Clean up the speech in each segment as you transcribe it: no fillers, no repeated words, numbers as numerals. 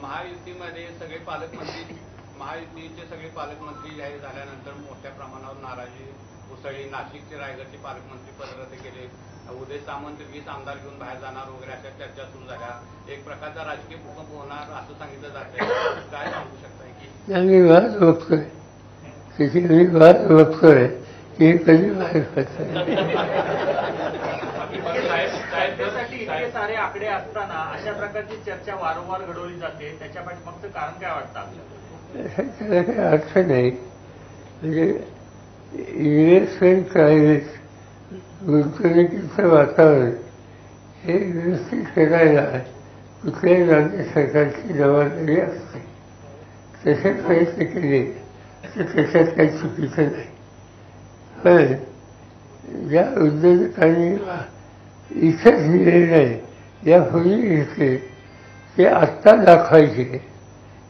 महायुतीमध्ये सगळे पालकमंत्री महायुतीचे सगळे पालकमंत्री जाहीर झाल्यानंतर मोठ्या प्रमाणावर नाराजी उसळली. नाशिकचे रायगडचे पालकमंत्री पद रद्द केले. उदय सामंत 20 आमदार घेऊन बाहेर जाणार वगैरे अशा चर्चा सुरू झाल्या. एक प्रकारचा राजकीय भूकंप होणार असं सांगितलं जात आहे. काय सांगू शकताय की मी वाद बघतोय त्याची मी वाद बघतोय की कधी बाहेर पडतंय. इतके सारे आकडे असताना अशा प्रकारची चर्चा वारंवार घडवली जाते, त्याच्या पाठीमागचं कारण काय वाटतं आपल्याला? त्याला काही अर्थ नाही. म्हणजे इन्व्हेस्टमेंट प्रायव्हेट गुंतवणुकीचं वातावरण हे व्यवस्थित करायला कुठल्याही राज्य सरकारची जबाबदारी असते. तसे प्रयत्न केले तर त्याच्यात काही चुकीचं नाही. पण ज्या उद्योजकांनी इथंच दिलेलं आहे यापूर्वी घेतले ते आत्ता दाखवायचे,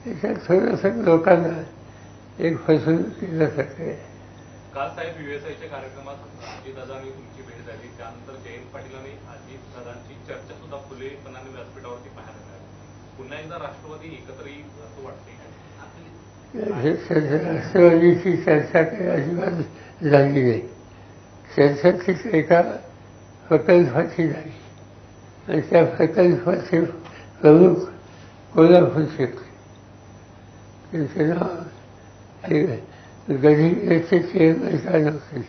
त्याच्यात थोडंसं लोकांना एक फसवणूक केल्यासारखं आहे. काल साहेब युएसआयच्या कार्यक्रमात अजितदादांनी तुमची भेट झाली, त्यानंतर जयंत पाटील आणि अजितदादांची चर्चा सुद्धा खुलेपणाने व्यासपीठावरती पाहायला मिळाली. पुन्हा एकदा राष्ट्रवादी एकत्र येईल असं वाटते? राष्ट्रवादीची चर्चा काही अजिबात झाली नाही. चर्चा एका प्रकल्पाची झाली आणि त्या प्रकल्पाचे प्रमुख कोल्हापूरचे त्यांचं नाव गडिंग्लजचे चेअरमन काय नव्हते.